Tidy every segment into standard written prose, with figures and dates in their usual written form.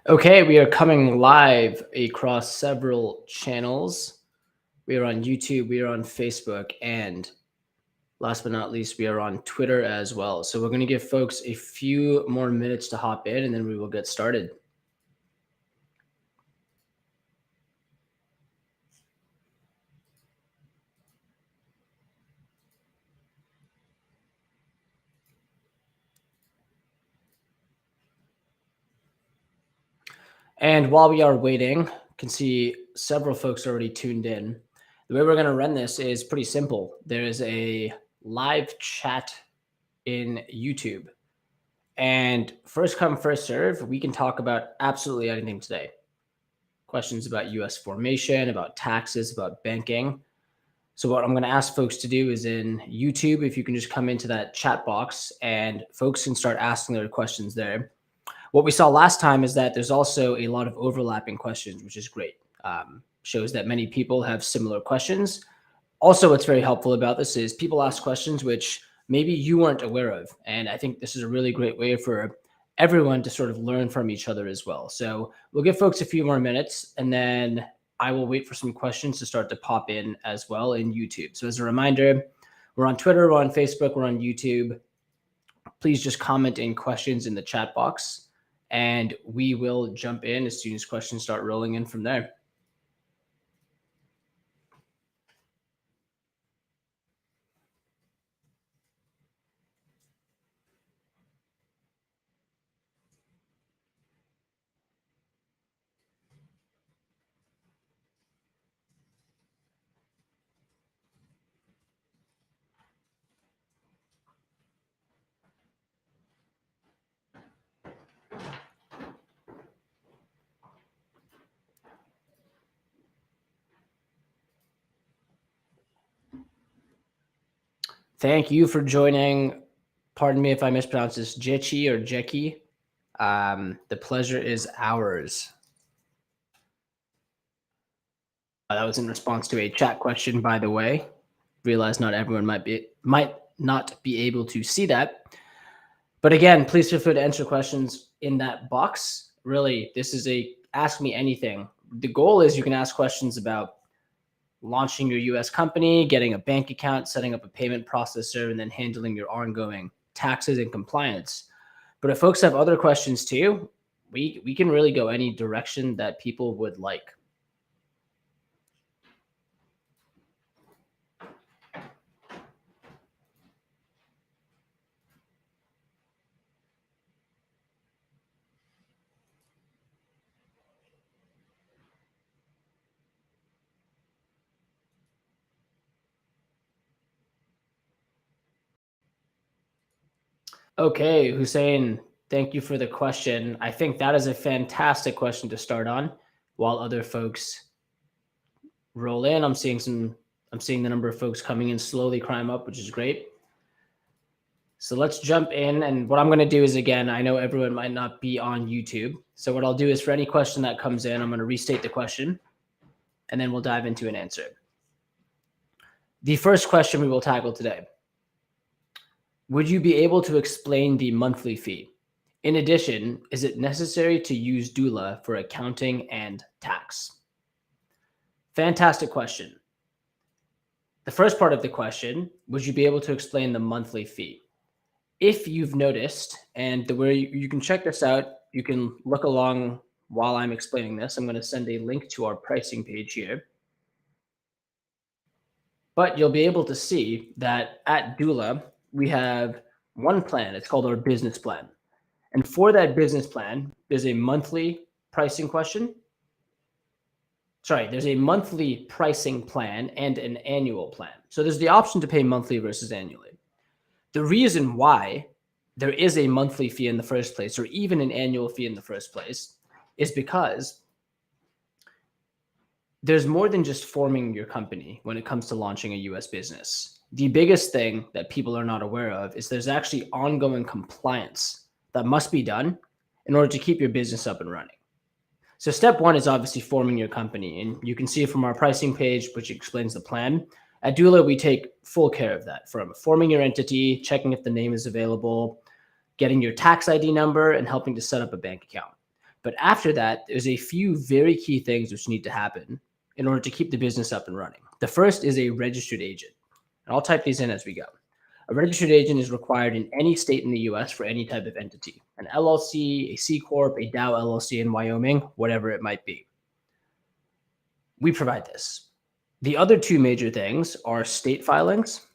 Okay, we are coming live across several channels. We are on YouTube, we are on Facebook, and last but not least, we are on Twitter as well. So we're going to give folks a few more minutes to hop in and then we will get started. And while we are waiting, can see several folks already tuned in. The way we're going to run this is pretty simple. There is a live chat in YouTube. And first come, first serve, we can talk about absolutely anything today. Questions about US formation, about taxes, about banking. So what I'm going to ask folks to do is in YouTube, if you can just come into that chat box and folks can start asking their questions there. What we saw last time is that there's also a lot of overlapping questions, which is great. Shows that many people have similar questions. Also, what's very helpful about this is people ask questions which maybe you weren't aware of. And I think this is a really great way for everyone to sort of learn from each other as well. So we'll give folks a few more minutes and then I will wait for some questions to start to pop in as well in YouTube. So as a reminder, we're on Twitter, we're on Facebook, we're on YouTube. Please just comment in questions in the chat box and we will jump in as soon as questions start rolling in from there. Thank you for joining. Pardon me if I mispronounce this, Jechi or Jeki. The pleasure is ours. That was in response to a chat question, by the way. Realize not everyone might not be able to see that. But again, please feel free to answer questions in that box. Really, this is a ask me anything. The goal is you can ask questions about launching your US company, getting a bank account, setting up a payment processor, and then handling your ongoing taxes and compliance. But if folks have other questions too, we can really go any direction that people would like. Okay, Hussein, thank you for the question. I think that is a fantastic question to start on while other folks roll in. I'm seeing the number of folks coming in slowly climb up, which is great. So let's jump in. And what I'm going to do is, again, I know everyone might not be on YouTube. So what I'll do is for any question that comes in, I'm going to restate the question and then we'll dive into an answer. The first question we will tackle today. Would you be able to explain the monthly fee? In addition, is it necessary to use doola for accounting and tax? Fantastic question. The first part of the question, would you be able to explain the monthly fee? If you've noticed, and the way you can check this out, you can look along while I'm explaining this. I'm going to send a link to our pricing page here. But you'll be able to see that at Doola, we have one plan. It's called our business plan. And for that business plan, there's a monthly pricing question. Sorry, there's a monthly pricing plan and an annual plan. So there's the option to pay monthly versus annually. The reason why there is a monthly fee in the first place, or even an annual fee in the first place, is because there's more than just forming your company when it comes to launching a US business. The biggest thing that people are not aware of is there's actually ongoing compliance that must be done in order to keep your business up and running. So step one is obviously forming your company. And you can see from our pricing page, which explains the plan. At Doola, we take full care of that, from forming your entity, checking if the name is available, getting your tax ID number, and helping to set up a bank account. But after that, there's a few very key things which need to happen in order to keep the business up and running. The first is a registered agent. And I'll type these in as we go. A registered agent is required in any state in the US for any type of entity, an LLC, a C Corp, a DAO LLC in Wyoming, whatever it might be. We provide this. The other two major things are state filings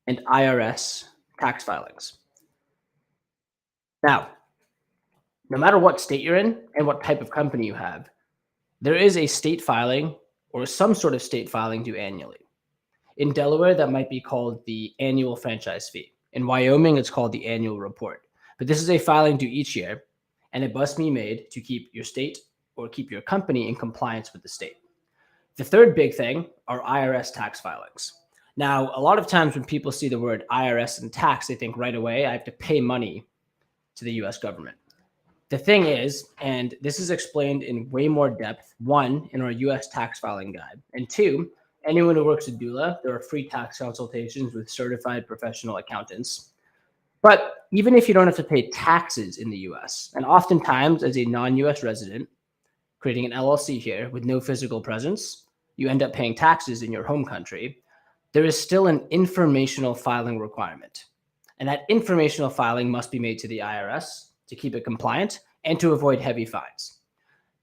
and IRS tax filings. Now, no matter what state you're in and what type of company you have, there is a state filing or some sort of state filing due annually. In Delaware, that might be called the annual franchise fee. In Wyoming, it's called the annual report. But this is a filing due each year, and it must be made to keep your state or keep your company in compliance with the state. The third big thing are IRS tax filings. Now, a lot of times when people see the word IRS and tax, they think right away, I have to pay money to the US government. The thing is, and this is explained in way more depth, one, in our US tax filing guide, and two, anyone who works at doola, there are free tax consultations with certified professional accountants. But even if you don't have to pay taxes in the US, and oftentimes as a non-US resident, creating an LLC here with no physical presence, you end up paying taxes in your home country, there is still an informational filing requirement. And that informational filing must be made to the IRS to keep it compliant and to avoid heavy fines.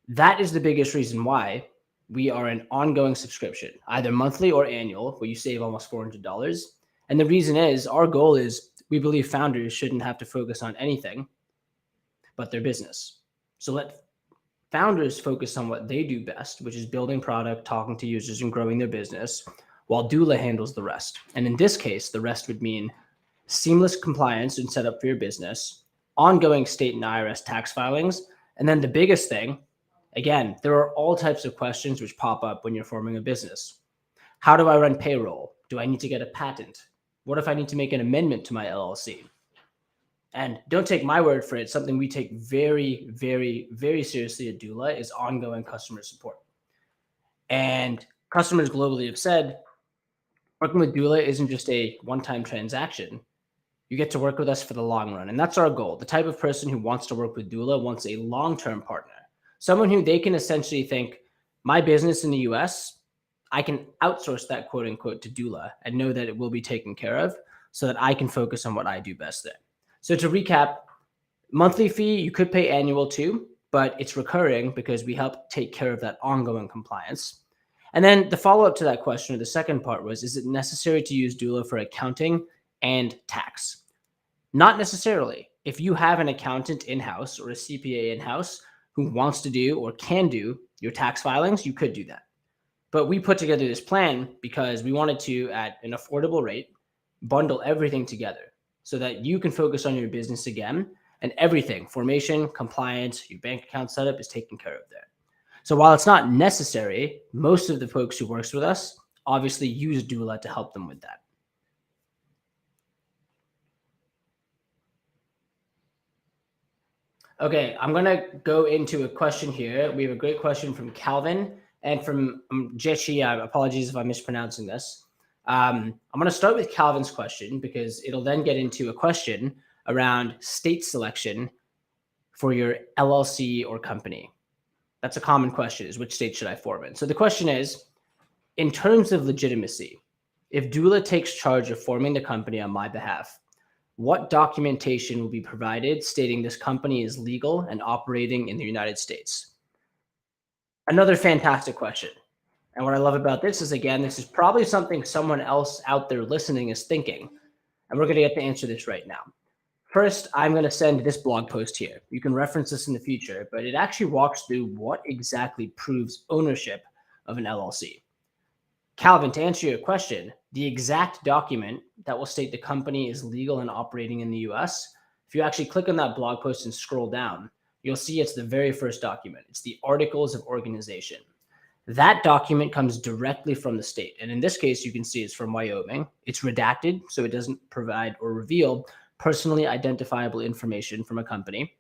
That is the biggest reason why we are an ongoing subscription, either monthly or annual, where you save almost $400. And the reason is our goal is we believe founders shouldn't have to focus on anything but their business. So let founders focus on what they do best, which is building product, talking to users, and growing their business, while doola handles the rest. And in this case, the rest would mean seamless compliance and setup for your business, ongoing state and IRS tax filings, and then the biggest thing, again, there are all types of questions which pop up when you're forming a business. How do I run payroll? Do I need to get a patent? What if I need to make an amendment to my LLC? And don't take my word for it. Something we take very, very, very seriously at doola is ongoing customer support. And customers globally have said, working with doola isn't just a one-time transaction. You get to work with us for the long run. And that's our goal. The type of person who wants to work with doola wants a long-term partner. Someone who they can essentially think, my business in the US, I can outsource that quote unquote to doola and know that it will be taken care of so that I can focus on what I do best there. So to recap, monthly fee, you could pay annual too, but it's recurring because we help take care of that ongoing compliance. And then the follow-up to that question, or the second part was, is it necessary to use doola for accounting and tax? Not necessarily. If you have an accountant in-house or a CPA in-house who wants to do or can do your tax filings, you could do that. But we put together this plan because we wanted to, at an affordable rate, bundle everything together so that you can focus on your business again, and everything, formation, compliance, your bank account setup is taken care of there. So while it's not necessary, most of the folks who works with us obviously use doola to help them with that. Okay, I'm going to go into a question here. We have a great question from Calvin and from Jechi. Apologies if I'm mispronouncing this. I'm going to start with Calvin's question because it'll then get into a question around state selection for your LLC or company. That's a common question, is which state should I form in? So the question is, in terms of legitimacy, if doola takes charge of forming the company on my behalf, what documentation will be provided stating this company is legal and operating in the United States? Another fantastic question. And what I love about this is, again, this is probably something someone else out there listening is thinking. And we're going to get to answer this right now. First, I'm going to send this blog post here. You can reference this in the future, but it actually walks through what exactly proves ownership of an LLC. Calvin, to answer your question, the exact document that will state the company is legal and operating in the US, if you actually click on that blog post and scroll down, you'll see it's the very first document. It's the Articles of Organization. That document comes directly from the state. And in this case, you can see it's from Wyoming. It's redacted, so it doesn't provide or reveal personally identifiable information from a company.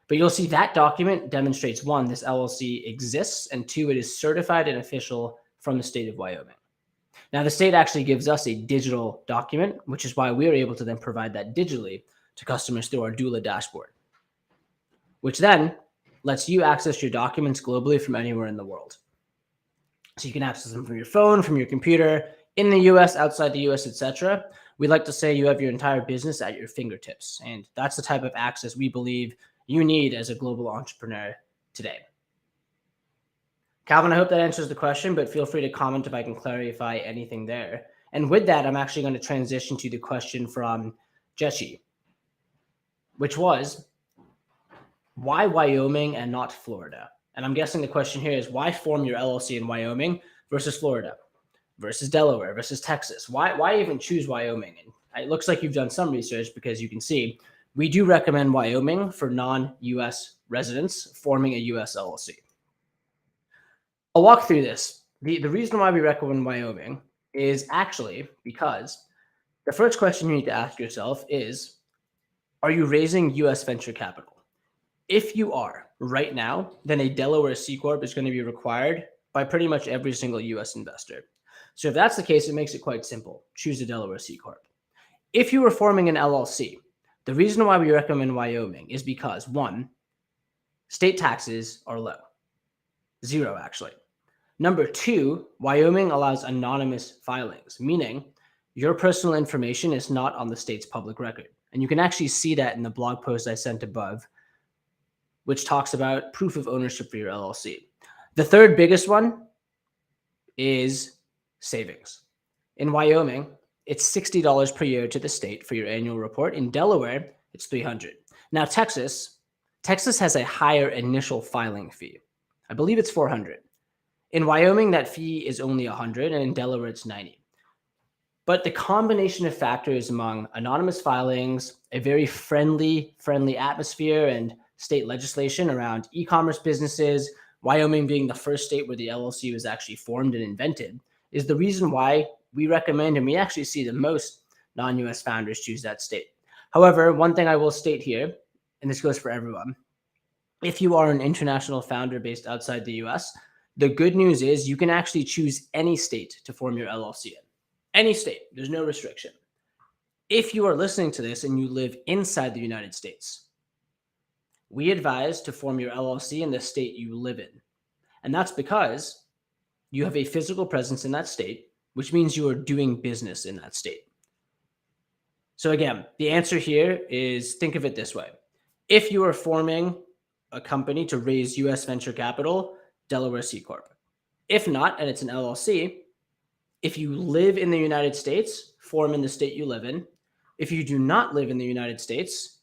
But you'll see that document demonstrates, one, this LLC exists, and two, it is certified and official from the state of Wyoming. Now, the state actually gives us a digital document, which is why we are able to then provide that digitally to customers through our doola dashboard, which then lets you access your documents globally from anywhere in the world. So you can access them from your phone, from your computer, in the US, outside the US, etc. We like to say you have your entire business at your fingertips. And that's the type of access we believe you need as a global entrepreneur today. Calvin, I hope that answers the question, but feel free to comment if I can clarify anything there. And with that, I'm actually going to transition to the question from Jeshi, which was, why Wyoming and not Florida? And I'm guessing the question here is, why form your LLC in Wyoming versus Florida versus Delaware versus Texas? Why even choose Wyoming? And it looks like you've done some research, because you can see we do recommend Wyoming for non-US residents forming a US LLC. I'll walk through this. The reason why we recommend Wyoming is actually because the first question you need to ask yourself is, are you raising US venture capital? If you are right now, then a Delaware C Corp is going to be required by pretty much every single US investor. So if that's the case, it makes it quite simple. Choose a Delaware C Corp. If you were forming an LLC, the reason why we recommend Wyoming is because, one, state taxes are low. 0, actually. Number 2, Wyoming allows anonymous filings, meaning your personal information is not on the state's public record. And you can actually see that in the blog post I sent above, which talks about proof of ownership for your LLC. The third biggest one is savings. In Wyoming, it's $60 per year to the state for your annual report. In Delaware, it's $300. Now, Texas has a higher initial filing fee. I believe it's $400. In Wyoming, that fee is only $100, and in Delaware, it's $90. But the combination of factors among anonymous filings, a very friendly atmosphere, and state legislation around e-commerce businesses, Wyoming being the first state where the LLC was actually formed and invented, is the reason why we recommend, and we actually see the most non-US founders choose that state. However, one thing I will state here, and this goes for everyone, if you are an international founder based outside the US, the good news is you can actually choose any state to form your LLC in. Any state, there's no restriction. If you are listening to this and you live inside the United States, we advise to form your LLC in the state you live in. And that's because you have a physical presence in that state, which means you are doing business in that state. So again, the answer here is, think of it this way. If you are forming a company to raise US venture capital, Delaware C Corp. If not, and it's an LLC, if you live in the United States, form in the state you live in. If you do not live in the United States,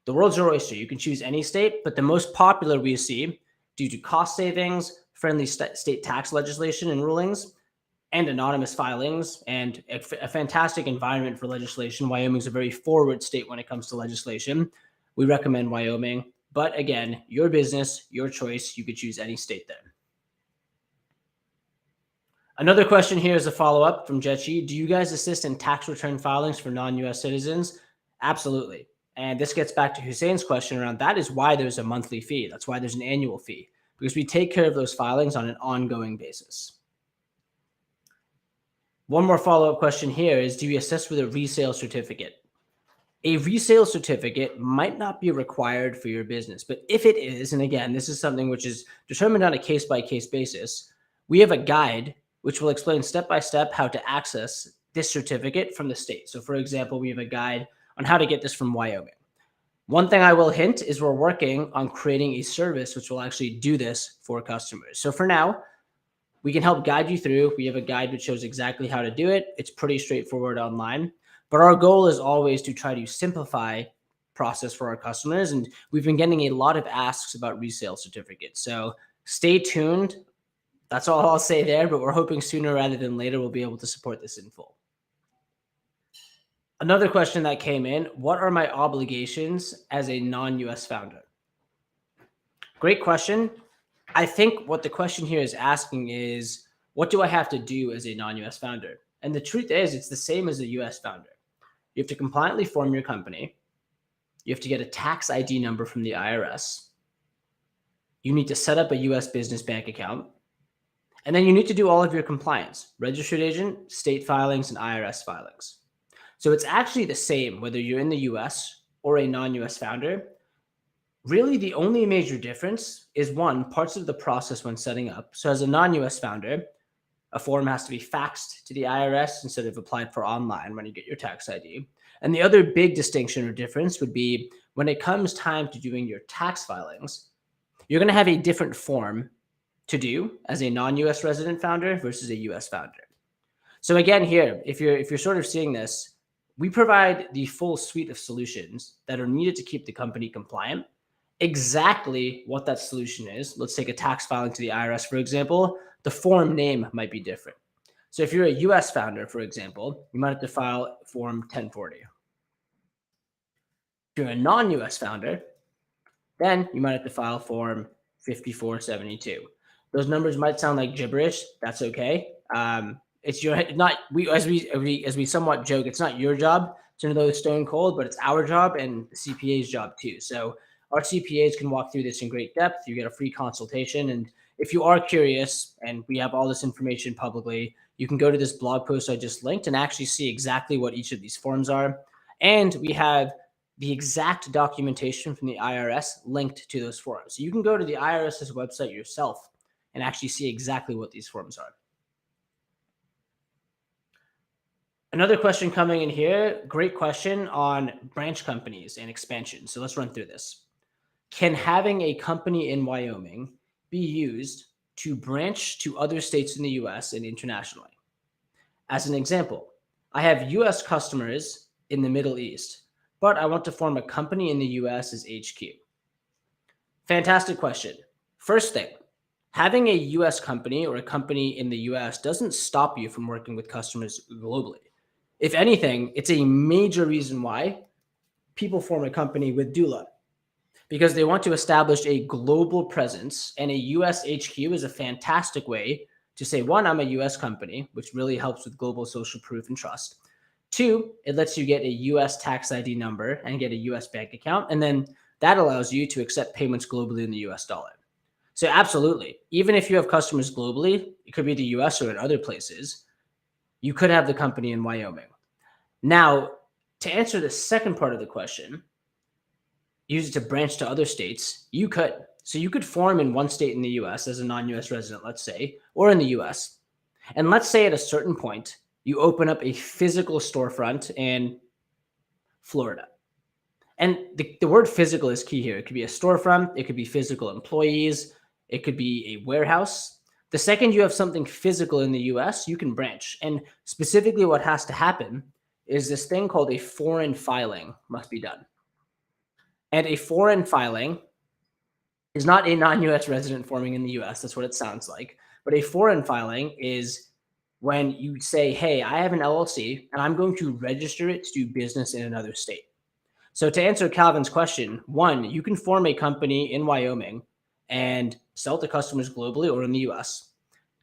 the world's your oyster. You can choose any state, but the most popular we see, due to cost savings, friendly state tax legislation and rulings, and anonymous filings, and a fantastic environment for legislation. Wyoming's a very forward state when it comes to legislation. We recommend Wyoming. But again, your business, your choice. You could choose any state there. Another question here is a follow-up from Jetchi. Do you guys assist in tax return filings for non-US citizens? Absolutely. And this gets back to Hussein's question around that is why there's a monthly fee. That's why there's an annual fee, because we take care of those filings on an ongoing basis. One more follow-up question here is, do you assist with a resale certificate? A resale certificate might not be required for your business, but if it is, and again, this is something which is determined on a case-by-case basis, we have a guide which will explain step-by-step how to access this certificate from the state. So for example, we have a guide on how to get this from Wyoming. One thing I will hint is we're working on creating a service which will actually do this for customers. So for now, we can help guide you through. We have a guide which shows exactly how to do it. It's pretty straightforward online. But our goal is always to try to simplify process for our customers. And we've been getting a lot of asks about resale certificates. So stay tuned. That's all I'll say there, but we're hoping sooner rather than later we'll be able to support this in full. Another question that came in, what are my obligations as a non-US founder? Great question. I think what the question here is asking is, what do I have to do as a non-US founder? And the truth is, it's the same as a US founder. You have to compliantly form your company. You have to get a tax ID number from the IRS. You need to set up a US business bank account. And then you need to do all of your compliance, registered agent, state filings, and IRS filings. So it's actually the same whether you're in the US or a non-US founder. Really, the only major difference is one, parts of the process when setting up. So, as a non US founder, a form has to be faxed to the IRS instead of applied for online when you get your tax ID. And the other big distinction or difference would be when it comes time to doing your tax filings, you're going to have a different form to do as a non-US resident founder versus a US founder. So again, here, if you're sort of seeing this, we provide the full suite of solutions that are needed to keep the company compliant. Exactly what that solution is. Let's take a tax filing to the IRS, for example. The form name might be different. So if you're a US founder, for example, you might have to file Form 1040. If you're a non-US founder, then you might have to file Form 5472. Those numbers might sound like gibberish. That's okay. It's your not we as we somewhat joke. It's not your job to know those stone cold, but it's our job and the CPA's job too. So our CPAs can walk through this in great depth. You get a free consultation, and if you are curious, and we have all this information publicly, you can go to this blog post I just linked and actually see exactly what each of these forms are. And we have the exact documentation from the IRS linked to those forms. So you can go to the IRS's website yourself and actually see exactly what these forms are. Another question coming in here, great question on branch companies and expansion. So let's run through this. Can having a company in Wyoming be used to branch to other states in the US and internationally? As an example, I have US customers in the Middle East, but I want to form a company in the US as HQ. Fantastic question. First thing, having a US company or a company in the US doesn't stop you from working with customers globally. If anything, it's a major reason why people form a company with doola because they want to establish a global presence, and a US HQ is a fantastic way to say, one, I'm a US company, which really helps with global social proof and trust. Two, it lets you get a US tax ID number and get a US bank account. And then that allows you to accept payments globally in the US dollar. So absolutely, even if you have customers globally, it could be the US or in other places, you could have the company in Wyoming. Now, to answer the second part of the question, use it to branch to other states, you could. So you could form in one state in the US as a non-US resident, let's say, or in the US. And let's say at a certain point, you open up a physical storefront in Florida. And the word physical is key here. It could be a storefront, it could be physical employees, it could be a warehouse. The second you have something physical in the US, you can branch. And specifically, what has to happen is this thing called a foreign filing must be done. And a foreign filing is not a non US resident forming in the US. That's what it sounds like. But a foreign filing is when you say, hey, I have an LLC and I'm going to register it to do business in another state. So to answer Calvin's question, one, you can form a company in Wyoming and sell to customers globally or in the US.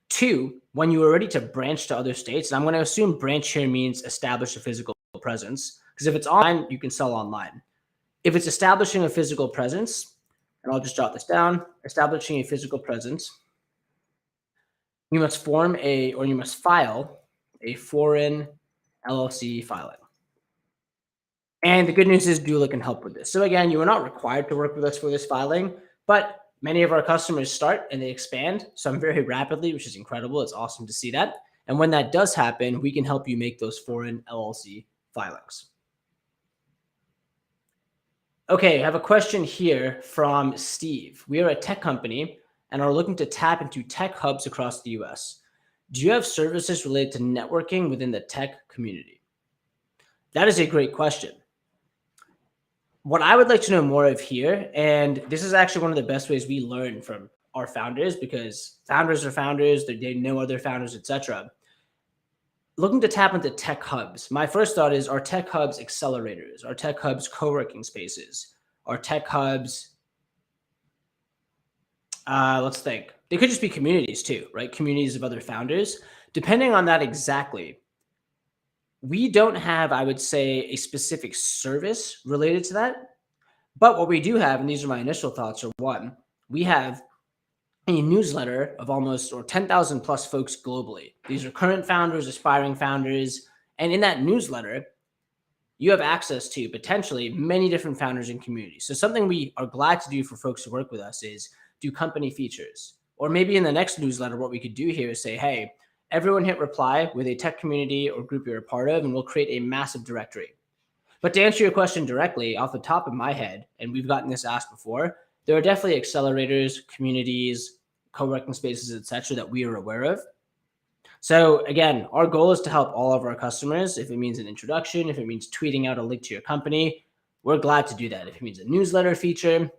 Two, when you are ready to branch to other states, and I'm going to assume branch here means establish a physical presence, because if it's online, you can sell online. If it's establishing a physical presence, and I'll just jot this down, establishing a physical presence, you must you must file a foreign LLC filing. And the good news is doola can help with this. So again, you are not required to work with us for this filing, but many of our customers start and they expand some very rapidly, which is incredible. It's awesome to see that. And when that does happen, we can help you make those foreign LLC filings. Okay, I have a question here from Steve. We are a tech company and are looking to tap into tech hubs across the US. Do you have services related to networking within the tech community? That is a great question. What I would like to know more of here, and this is actually one of the best ways we learn from our founders, because founders are founders, they know other founders, etc. Looking to tap into tech hubs. My first thought is, are tech hubs accelerators? Are tech hubs co-working spaces? Are tech hubs, let's think. They could just be communities too, right? Communities of other founders. Depending on that exactly, we don't have, I would say, a specific service related to that. But what we do have, and these are my initial thoughts, are one, we have a newsletter of almost 10,000 plus folks globally. These are current founders, aspiring founders. And in that newsletter, you have access to potentially many different founders and communities. So something we are glad to do for folks who work with us is do company features. Or maybe in the next newsletter, what we could do here is say, hey, everyone hit reply with a tech community or group you're a part of, and we'll create a massive directory. But to answer your question directly off the top of my head, and we've gotten this asked before, there are definitely accelerators, communities, co-working spaces, etc., that we are aware of. So again, our goal is to help all of our customers. If it means an introduction, if it means tweeting out a link to your company, we're glad to do that. If it means a newsletter feature.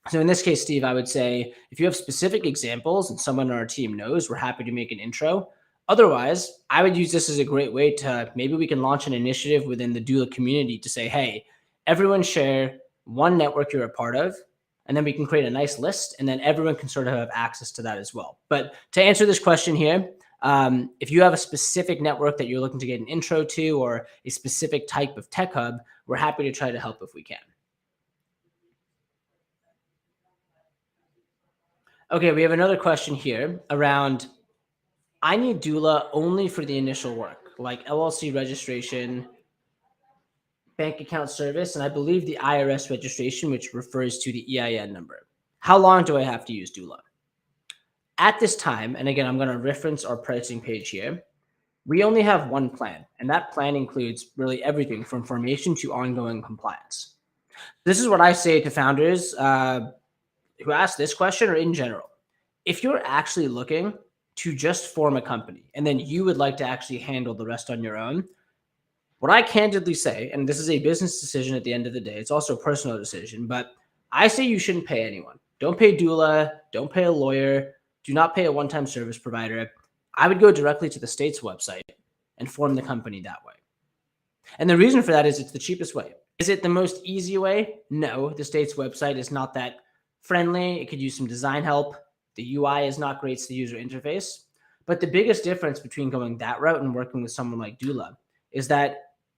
So in this case, Steve, I would say if you have specific examples and someone on our team knows, we're happy to make an intro. Otherwise, I would use this as a great way to maybe we can launch an initiative within the doula community to say, hey, everyone share one network you're a part of, and then we can create a nice list, and then everyone can sort of have access to that as well. But to answer this question here, if you have a specific network that you're looking to get an intro to or a specific type of tech hub, we're happy to try to help if we can. Okay, we have another question here around, I need doula only for the initial work, like LLC registration, bank account service, and I believe the IRS registration, which refers to the EIN number. How long do I have to use doula? At this time, and again, I'm going to reference our pricing page here, we only have one plan, and that plan includes really everything from formation to ongoing compliance. This is what I say to founders who ask this question or in general. If you're actually looking to just form a company and then you would like to actually handle the rest on your own, what I candidly say, and this is a business decision at the end of the day, it's also a personal decision, but I say you shouldn't pay anyone. Don't pay doula, don't pay a lawyer, do not pay a one-time service provider. I would go directly to the state's website and form the company that way. And the reason for that is it's the cheapest way. Is it the most easy way? No, the state's website is not that friendly. It could use some design help. The UI is not great to the user interface. But the biggest difference between going that route and working with someone like doula is that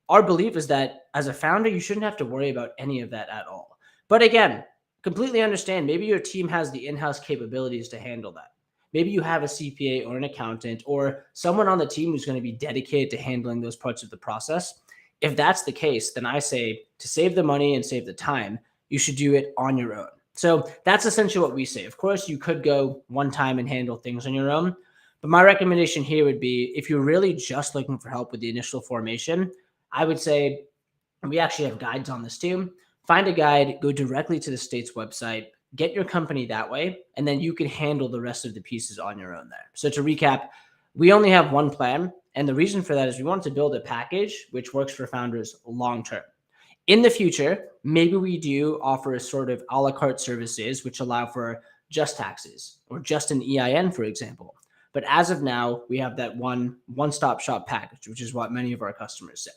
our belief is that as a founder, you shouldn't have to worry about any of that at all. But again, completely understand, maybe your team has the in-house capabilities to handle that. Maybe you have a CPA or an accountant or someone on the team who's going to be dedicated to handling those parts of the process. If that's the case, then I say to save the money and save the time, you should do it on your own. So that's essentially what we say. Of course, you could go one time and handle things on your own. But my recommendation here would be if you're really just looking for help with the initial formation, I would say, and we actually have guides on this too, find a guide, go directly to the state's website, get your company that way, and then you can handle the rest of the pieces on your own there. So to recap, we only have one plan. And the reason for that is we want to build a package which works for founders long-term. In the future, maybe we do offer a sort of a la carte services which allow for just taxes or just an EIN, for example. But as of now, we have that one-stop shop package, which is what many of our customers say.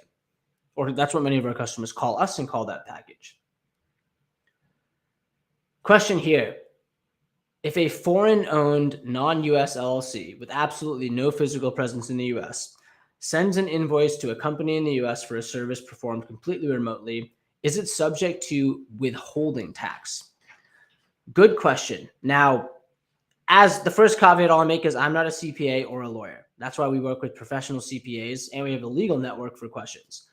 Or that's what many of our customers call us and call that package. Question here. If a foreign-owned non-US LLC with absolutely no physical presence in the US sends an invoice to a company in the US for a service performed completely remotely, is it subject to withholding tax? Good question. Now, as the first caveat I'll make is I'm not a CPA or a lawyer. That's why we work with professional CPAs and we have a legal network for questions.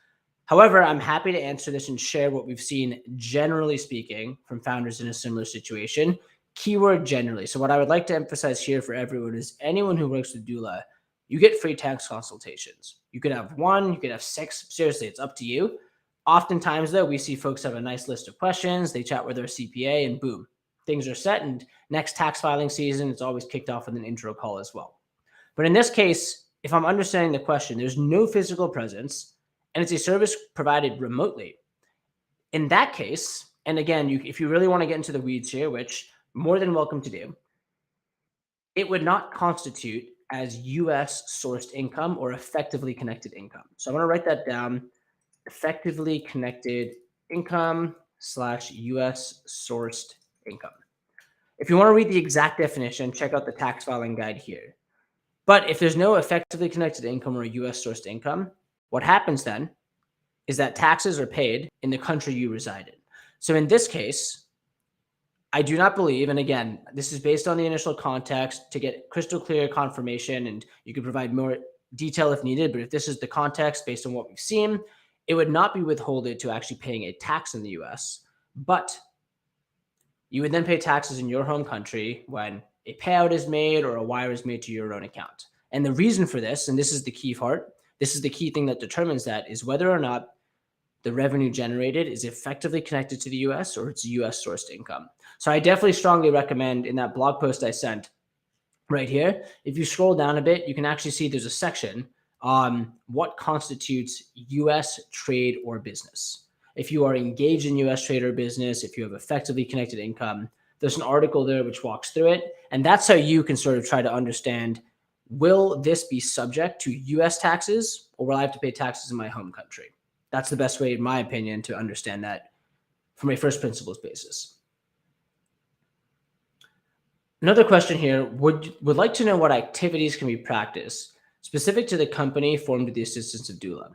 However, I'm happy to answer this and share what we've seen, generally speaking, from founders in a similar situation. Keyword generally. So what I would like to emphasize here for everyone is anyone who works with doula, you get free tax consultations. You could have one, you could have 6. Seriously, it's up to you. Oftentimes, though, we see folks have a nice list of questions. They chat with their CPA and boom, things are set. And next tax filing season, it's always kicked off with an intro call as well. But in this case, if I'm understanding the question, there's no physical presence and it's a service provided remotely. In that case, and again, if you really want to get into the weeds here, which more than welcome to do, it would not constitute as US sourced income or effectively connected income. So I'm going to write that down. Effectively connected income / US sourced income. If you want to read the exact definition, check out the tax filing guide here. But if there's no effectively connected income or US sourced income, what happens then is that taxes are paid in the country you reside in. So in this case, I do not believe, and again, this is based on the initial context to get crystal clear confirmation, and you can provide more detail if needed, but if this is the context based on what we've seen, it would not be withholded to actually paying a tax in the US, but you would then pay taxes in your home country when a payout is made or a wire is made to your own account. And the reason for this, and this is the key part, this is the key thing that determines that, is whether or not the revenue generated is effectively connected to the US or it's US sourced income. So I definitely strongly recommend in that blog post I sent right here, if you scroll down a bit, you can actually see there's a section on what constitutes US trade or business. If you are engaged in US trade or business, if you have effectively connected income, there's an article there which walks through it. And that's how you can sort of try to understand, will this be subject to US taxes or will I have to pay taxes in my home country? That's the best way, in my opinion, to understand that from a first principles basis. Another question here, would like to know what activities can be practiced specific to the company formed with the assistance of doola.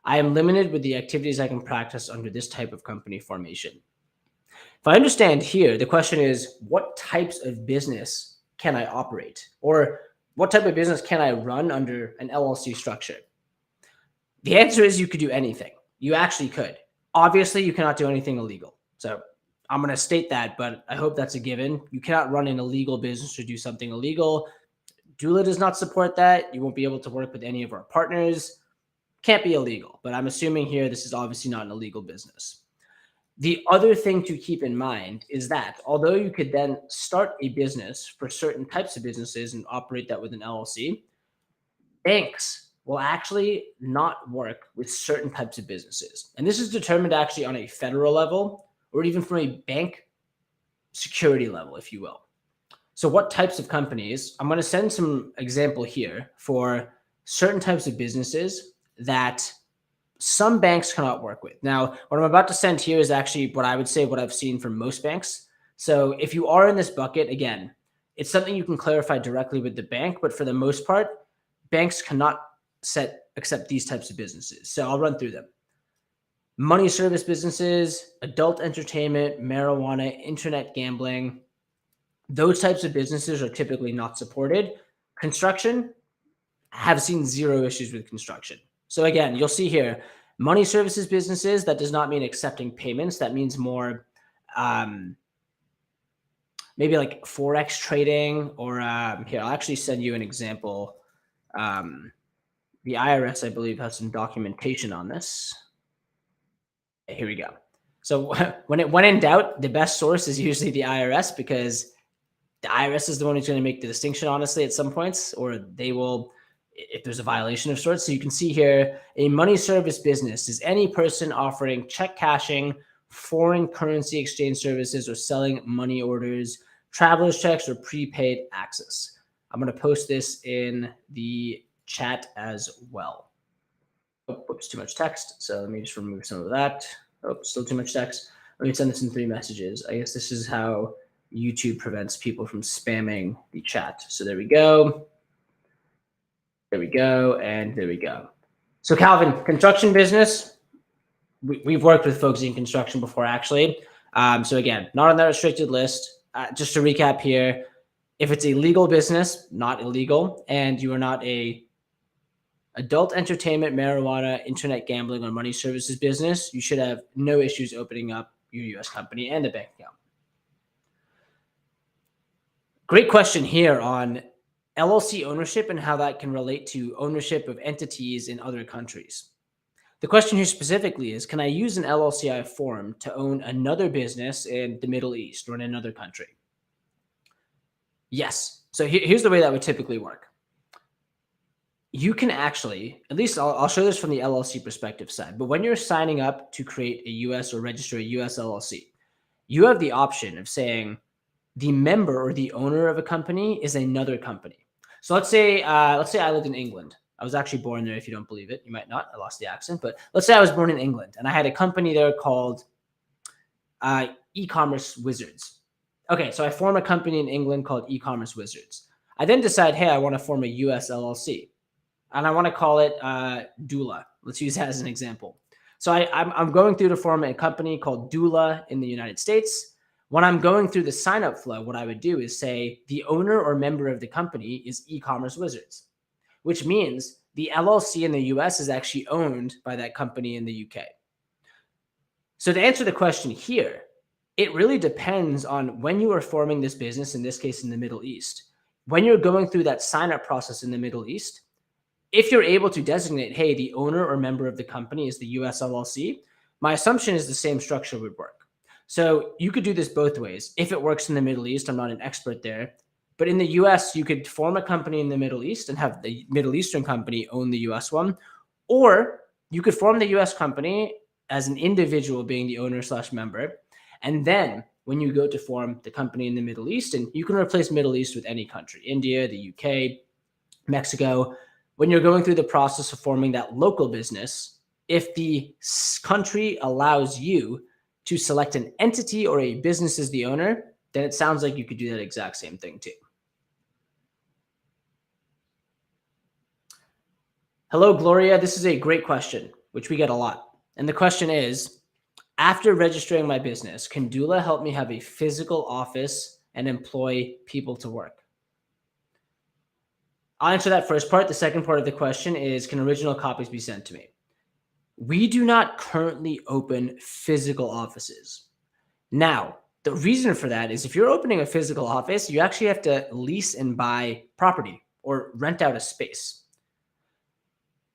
I am limited with the activities I can practice under this type of company formation. If I understand here, the question is, what types of business can I operate? Or what type of business can I run under an LLC structure? The answer is you could do anything. You actually could. Obviously, you cannot do anything illegal. So I'm going to state that, but I hope that's a given. You cannot run an illegal business or do something illegal. Doola does not support that. You won't be able to work with any of our partners. Can't be illegal, but I'm assuming here this is obviously not an illegal business. The other thing to keep in mind is that although you could then start a business for certain types of businesses and operate that with an LLC, banks will actually not work with certain types of businesses. And this is determined actually on a federal level or even from a bank security level, if you will. So what types of companies? I'm going to send some example here for certain types of businesses that some banks cannot work with. Now, what I'm about to send here is actually what I would say what I've seen from most banks. So if you are in this bucket, again, it's something you can clarify directly with the bank, but for the most part, banks cannot accept these types of businesses. So I'll run through them. Money service businesses, adult entertainment, marijuana, internet gambling. Those types of businesses are typically not supported. Construction, have seen zero issues with construction. So again, you'll see here, money services businesses, that does not mean accepting payments. That means more maybe like Forex trading or here, I'll actually send you an example. The IRS, I believe, has some documentation on this. Here we go. So when in doubt, the best source is usually the IRS because the IRS is the one who's going to make the distinction, honestly, at some points, or they will, if there's a violation of sorts. So you can see here, a money service business is any person offering check cashing, foreign currency exchange services, or selling money orders, traveler's checks, or prepaid access. I'm going to post this in the chat as well. Oh, whoops, too much text. So let me just remove some of that. Oh, still too much text. Let me send this in 3 messages. I guess this is how YouTube prevents people from spamming the chat. So there we go. There we go. And there we go. So Calvin, construction business. We've worked with folks in construction before, actually. So again, not on that restricted list. Just to recap here, if it's a legal business, not illegal, and you are not a adult entertainment, marijuana, internet gambling, or money services business, you should have no issues opening up your U.S. company and a bank account. Great question here on LLC ownership and how that can relate to ownership of entities in other countries. The question here specifically is, can I use an LLC I formed to own another business in the Middle East or in another country? Yes. So here's the way that would typically work. You can actually, at least I'll show this from the LLC perspective side, but when you're signing up to create a US or register a US LLC, you have the option of saying the member or the owner of a company is another company. So let's say I lived in England. I was actually born there. If you don't believe it, you might not. I lost the accent, but let's say I was born in England and I had a company there called e-commerce wizards. Okay, so I form a company in England called e-commerce wizards. I then decide, hey, I want to form a US LLC. And I want to call it doola. Let's use that as an example. So I'm going through to form a company called doola in the United States. When I'm going through the sign-up flow, what I would do is say the owner or member of the company is e-commerce wizards, which means The LLC in the US is actually owned by that company in the UK. So to answer the question here, it really depends on when you are forming this business, in this case in the Middle East. When you're going through that sign up process in the Middle East, if you're able to designate, hey, the owner or member of the company is the US LLC, my assumption is the same structure would work. So you could do this both ways. If it works in the Middle East, I'm not an expert there, but in the US, you could form a company in the Middle East and have the Middle Eastern company own the US one, or you could form the US company as an individual being the owner slash member. And then when you go to form the company in the Middle East, and you can replace Middle East with any country, India, the UK, Mexico, when you're going through the process of forming that local business, if the country allows you to select an entity or a business as the owner, then it sounds like you could do that exact same thing too. Hello, Gloria. This is a great question, which we get a lot. And the question is, after registering my business, can doola help me have a physical office and employ people to work? I'll answer that first part. The second part of the question is, can original copies be sent to me? We do not currently open physical offices. Now, the reason for that is if you're opening a physical office, you actually have to lease and buy property or rent out a space.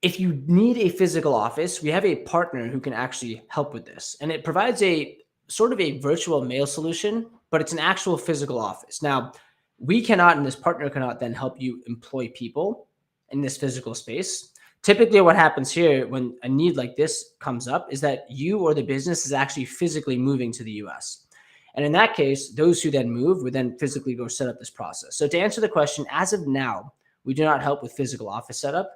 If you need a physical office, we have a partner who can actually help with this. And it provides a sort of a virtual mail solution, but it's an actual physical office. Now, we cannot, and this partner cannot then help you employ people in this physical space. Typically, what happens here when a need like this comes up is that you or the business is actually physically moving to the US. And in that case, those who then move would then physically go set up this process. So to answer the question, as of now, we do not help with physical office setup.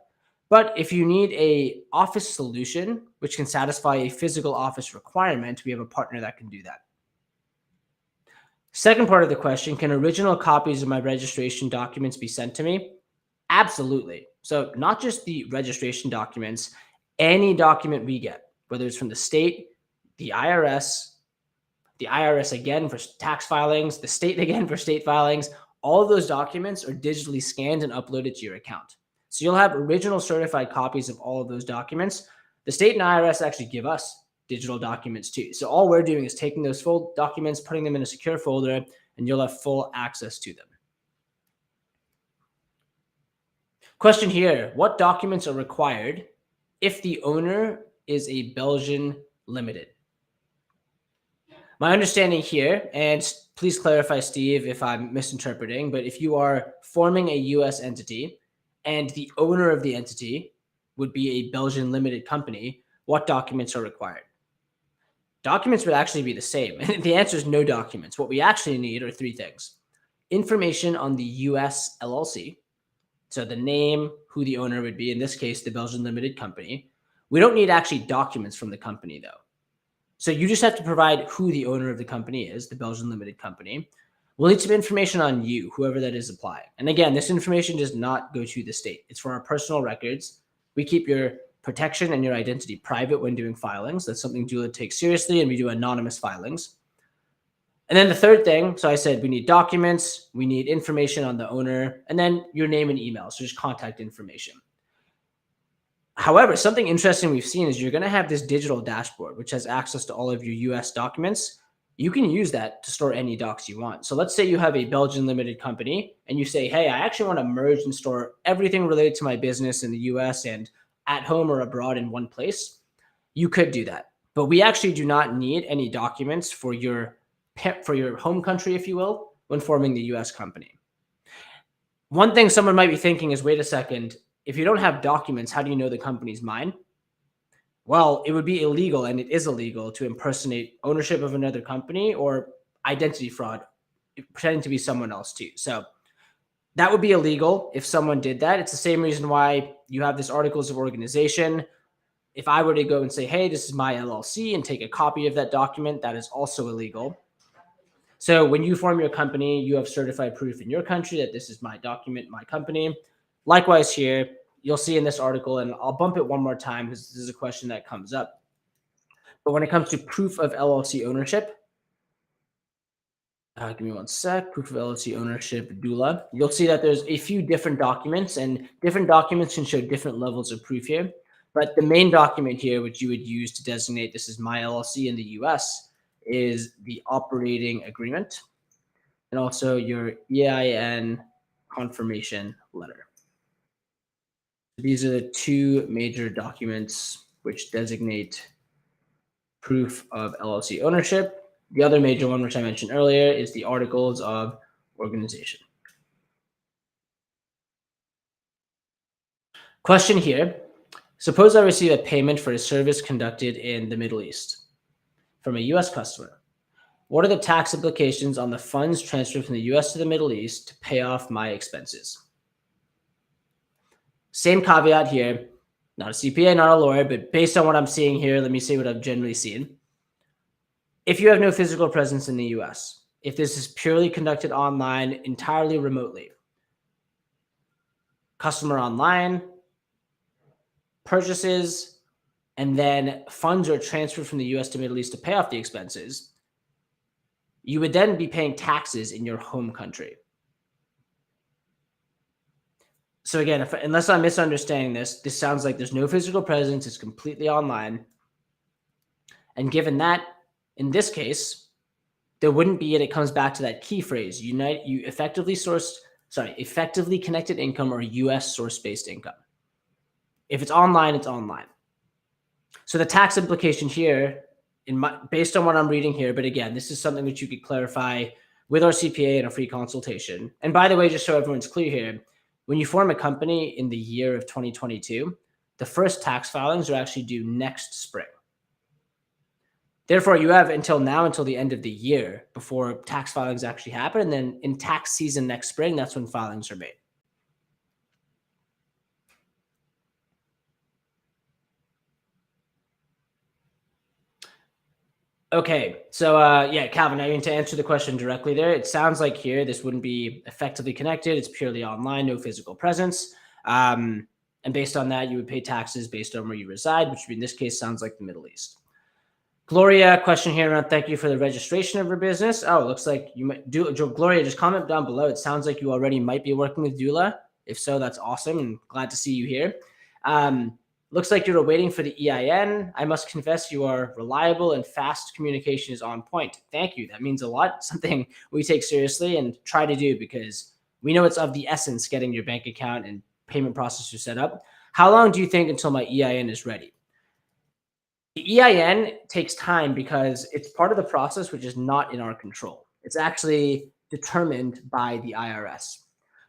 But if you need a office solution, which can satisfy a physical office requirement, we have a partner that can do that. Second part of the question, can original copies of my registration documents be sent to me? Absolutely. So not just the registration documents, any document we get, whether it's from the state, the IRS again for tax filings, the state again for state filings, all of those documents are digitally scanned and uploaded to your account. So you'll have original certified copies of all of those documents. The state and IRS actually give us digital documents too. So all we're doing is taking those full documents, putting them in a secure folder, and you'll have full access to them. Question here, what documents are required if the owner is a Belgian limited? My understanding here, and please clarify, Steve, if I'm misinterpreting, but if you are forming a US entity and the owner of the entity would be a Belgian limited company, what documents are required? Documents would actually be the same. And the answer is no documents. What we actually need are three things. Information on the US LLC, so the name, who the owner would be, in this case, the Belgian limited company. We don't need actually documents from the company though. So you just have to provide who the owner of the company is, the Belgian limited company. We'll need some information on you, whoever that is applying. And again, this information does not go to the state. It's for our personal records. We keep your protection and your identity private when doing filings. That's something doola takes seriously, and we do anonymous filings. And then the third thing, so I said we need documents, we need information on the owner, and then your name and email, so just contact information. However, something interesting we've seen is you're going to have this digital dashboard, which has access to all of your US documents. You can use that to store any docs you want. So let's say you have a Belgian limited company and you say, hey, I actually want to merge and store everything related to my business in the US and at home or abroad in one place. You could do that. But we actually do not need any documents for your home country, if you will, when forming the US company. One thing someone might be thinking is, wait a second, if you don't have documents, how do you know the company's mine? Well, it would be illegal, and it is illegal, to impersonate ownership of another company or identity fraud, pretending to be someone else too. So that would be illegal if someone did that. It's the same reason why you have this articles of organization. If I were to go and say, hey, this is my LLC, and take a copy of that document, that is also illegal. So when you form your company, you have certified proof in your country that this is my document, my company. Likewise here, you'll see in this article, and I'll bump it one more time because this is a question that comes up. But when it comes to proof of LLC ownership, Give me one sec. Proof of LLC ownership, doola. You'll see that there's a few different documents, and different documents can show different levels of proof here. But the main document here, which you would use to designate this is my LLC in the US, is the operating agreement and also your EIN confirmation letter. These are the two major documents which designate proof of LLC ownership. The other major one, which I mentioned earlier, is the articles of organization. Question here. Suppose I receive a payment for a service conducted in the Middle East from a US customer. What are the tax implications on the funds transferred from the US to the Middle East to pay off my expenses? Same caveat here. Not a CPA, not a lawyer, but based on what I'm seeing here, let me say what I've generally seen. If you have no physical presence in the US, if this is purely conducted online, entirely remotely, customer online, purchases, and then funds are transferred from the US to Middle East to pay off the expenses, you would then be paying taxes in your home country. So again, unless I'm misunderstanding this sounds like there's no physical presence, it's completely online. And given that, in this case, there wouldn't be, and it comes back to that key phrase, effectively connected income or US source-based income. If it's online, it's online. So the tax implication here, based on what I'm reading here, but again, this is something that you could clarify with our CPA in a free consultation. And by the way, just so everyone's clear here, when you form a company in the year of 2022, the first tax filings are actually due next spring. Therefore, you have until the end of the year before tax filings actually happen. And then in tax season next spring, that's when filings are made. Okay, so yeah, Calvin, I mean, to answer the question directly there, it sounds like here this wouldn't be effectively connected. It's purely online, no physical presence. And based on that, you would pay taxes based on where you reside, which in this case sounds like the Middle East. Gloria, question here around thank you for the registration of your business. Oh, it looks like you might do. Gloria, just comment down below. It sounds like you already might be working with Doola. If so, that's awesome and glad to see you here. Looks like you're waiting for the EIN. I must confess you are reliable and fast communication is on point. Thank you. That means a lot. Something we take seriously and try to do because we know it's of the essence getting your bank account and payment processor set up. How long do you think until my EIN is ready? The EIN takes time because it's part of the process which is not in our control. It's actually determined by the IRS.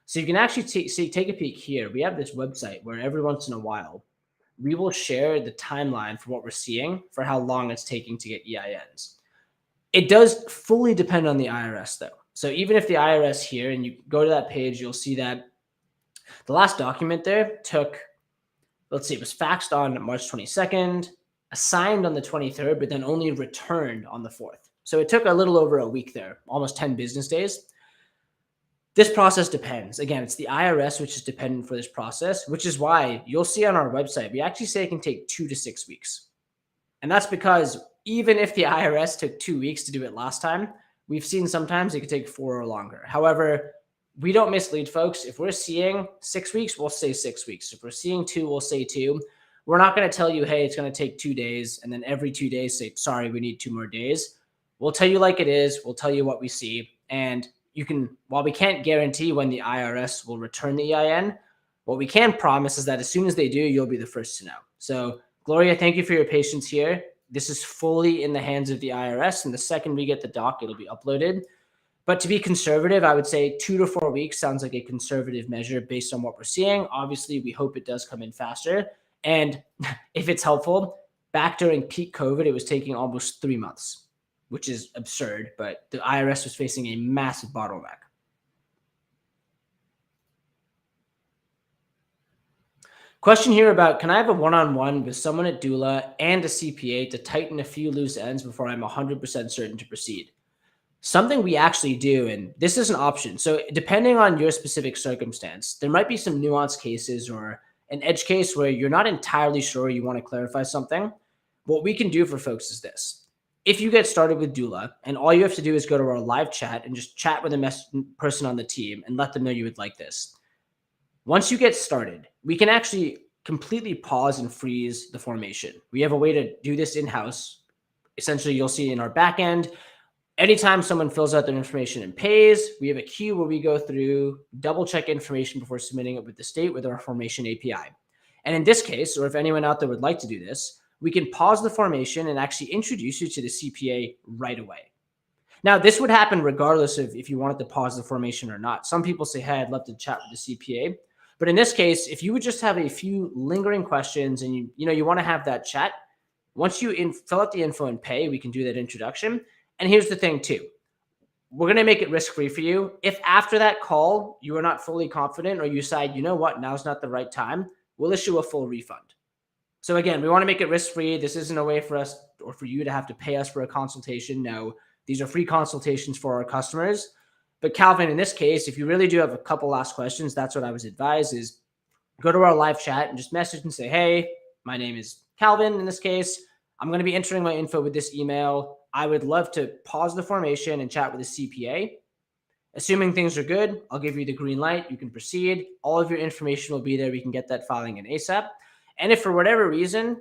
So you can actually take a peek here. We have this website where every once in a while, we will share the timeline for what we're seeing for how long it's taking to get EINs. It does fully depend on the IRS though. So even if the IRS here, and you go to that page, you'll see that the last document there took, let's see, it was faxed on March 22nd, assigned on the 23rd, but then only returned on the 4th. So it took a little over a week there, almost 10 business days. This process depends. Again, it's the IRS which is dependent for this process, which is why you'll see on our website, we actually say it can take 2 to 6 weeks. And that's because even if the IRS took 2 weeks to do it last time, we've seen sometimes it could take 4 or longer. However, we don't mislead folks. If we're seeing 6 weeks, we'll say 6 weeks. If we're seeing 2, we'll say 2. We're not going to tell you, hey, it's going to take 2 days. And then every 2 days say, sorry, we need 2 more days. We'll tell you like it is. We'll tell you what we see. And you can, while we can't guarantee when the IRS will return the EIN, what we can promise is that as soon as they do, you'll be the first to know. So Gloria, thank you for your patience here. This is fully in the hands of the IRS. And the second we get the doc, it'll be uploaded. But to be conservative, I would say 2 to 4 weeks sounds like a conservative measure based on what we're seeing. Obviously, we hope it does come in faster. And if it's helpful, back during peak COVID, it was taking almost 3 months, which is absurd, but the IRS was facing a massive bottleneck. Question here about, can I have a one-on-one with someone at Doola and a CPA to tighten a few loose ends before I'm 100% certain to proceed? Something we actually do, and this is an option. So depending on your specific circumstance, there might be some nuanced cases or an edge case where you're not entirely sure you want to clarify something. What we can do for folks is this. If you get started with Doola and all you have to do is go to our live chat and just chat with a person on the team and let them know you would like this. Once you get started, we can actually completely pause and freeze the formation. We have a way to do this in-house. Essentially, you'll see in our backend, anytime someone fills out their information and pays, we have a queue where we go through, double check information before submitting it with the state with our formation API. And in this case, or if anyone out there would like to do this, we can pause the formation and actually introduce you to the CPA right away. Now, this would happen regardless of if you wanted to pause the formation or not. Some people say, hey, I'd love to chat with the CPA. But in this case, if you would just have a few lingering questions and you want to have that chat, once you fill out the info and pay, we can do that introduction. And here's the thing too. We're going to make it risk-free for you. If after that call, you are not fully confident or you decide, you know what, now's not the right time, we'll issue a full refund. So again, we want to make it risk-free. This isn't a way for us or for you to have to pay us for a consultation. No, these are free consultations for our customers. But Calvin, in this case, if you really do have a couple last questions, that's what I was advised is go to our live chat and just message and say, hey, my name is Calvin in this case. I'm going to be entering my info with this email. I would love to pause the formation and chat with a CPA. Assuming things are good, I'll give you the green light. You can proceed. All of your information will be there. We can get that filing in ASAP. And if for whatever reason,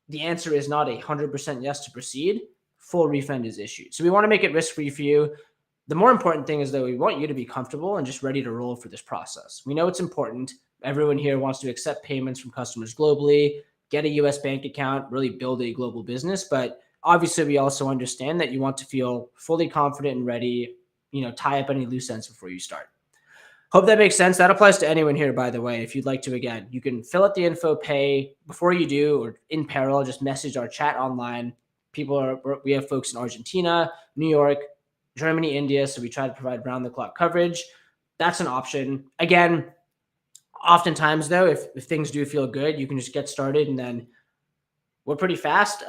the answer is not 100% yes to proceed, full refund is issued. So we want to make it risk-free for you. The more important thing is that we want you to be comfortable and just ready to roll for this process. We know it's important. Everyone here wants to accept payments from customers globally, get a US bank account, really build a global business. But obviously, we also understand that you want to feel fully confident and ready, tie up any loose ends before you start. Hope that makes sense. That applies to anyone here, by the way. If you'd like to, again, you can fill out the info, pay before you do, or in parallel, just message our chat online. We have folks in Argentina, New York, Germany, India. So we try to provide round the clock coverage. That's an option. Again, oftentimes though, if things do feel good, you can just get started and then we're pretty fast.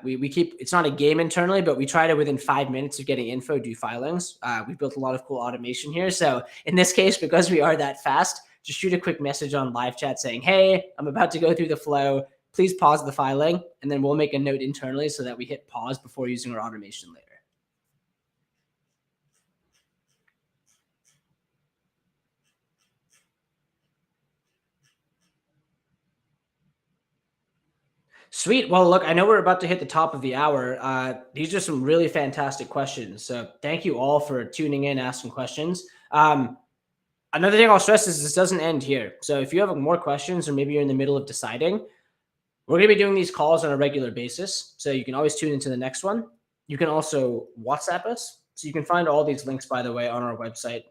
We keep, it's not a game internally, but we try to within 5 minutes of getting info, do filings. We've built a lot of cool automation here. So in this case, because we are that fast, just shoot a quick message on live chat saying, hey, I'm about to go through the flow. Please pause the filing. And then we'll make a note internally so that we hit pause before using our automation later. Sweet. Well, look, I know we're about to hit the top of the hour. These are some really fantastic questions. So thank you all for tuning in, asking questions. Another thing I'll stress is this doesn't end here. So if you have more questions or maybe you're in the middle of deciding, we're going to be doing these calls on a regular basis. So you can always tune into the next one. You can also WhatsApp us. So you can find all these links, by the way, on our website.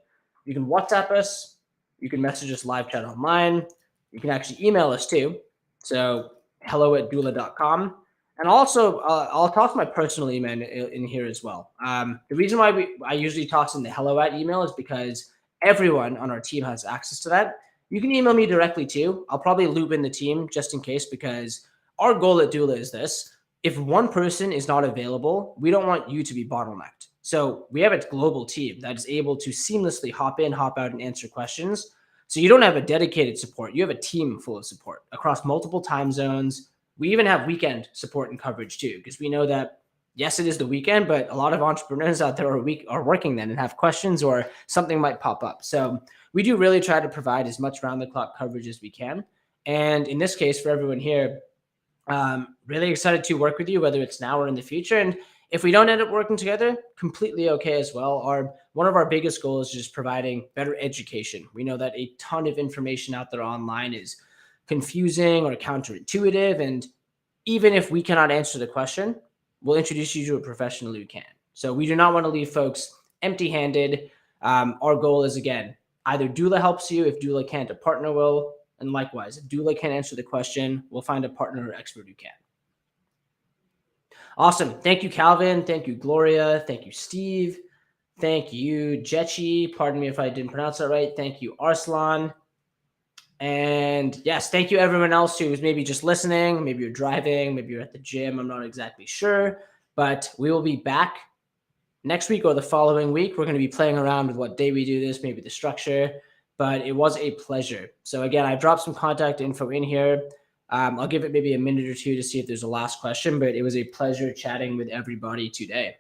You can WhatsApp us. You can message us live chat online. You can actually email us too. So hello@doola.com. And also, I'll toss my personal email in here as well. The reason why I usually toss in the hello@ email is because everyone on our team has access to that. You can email me directly too. I'll probably loop in the team just in case, because our goal at Doola is this. If one person is not available, we don't want you to be bottlenecked. So we have a global team that is able to seamlessly hop in, hop out, and answer questions. So you don't have a dedicated support. You have a team full of support across multiple time zones. We even have weekend support and coverage too, because we know that, yes, it is the weekend, but a lot of entrepreneurs out there are working then and have questions or something might pop up. So we do really try to provide as much round-the-clock coverage as we can. And in this case, for everyone here, really excited to work with you, whether it's now or in the future. And if we don't end up working together, completely okay as well. One of our biggest goals is just providing better education. We know that a ton of information out there online is confusing or counterintuitive. And even if we cannot answer the question, we'll introduce you to a professional who can. So we do not want to leave folks empty-handed. Our goal is, again, either Doola helps you. If Doola can't, a partner will. And likewise, if Doola can't answer the question, we'll find a partner or expert who can. Awesome. Thank you, Calvin. Thank you, Gloria. Thank you, Steve. Thank you, Jechi. Pardon me if I didn't pronounce that right. Thank you, Arslan. And yes, thank you everyone else who was maybe just listening. Maybe you're driving, maybe you're at the gym. I'm not exactly sure, but we will be back next week or the following week. We're going to be playing around with what day we do this, maybe the structure, but it was a pleasure. So again, I dropped some contact info in here. I'll give it maybe a minute or two to see if there's a last question, but it was a pleasure chatting with everybody today.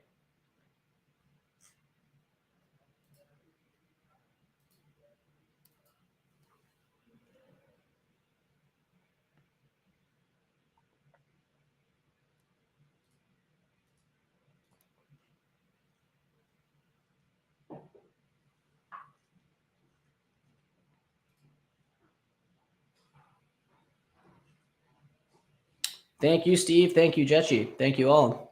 Thank you, Steve. Thank you, Jetchi. Thank you all.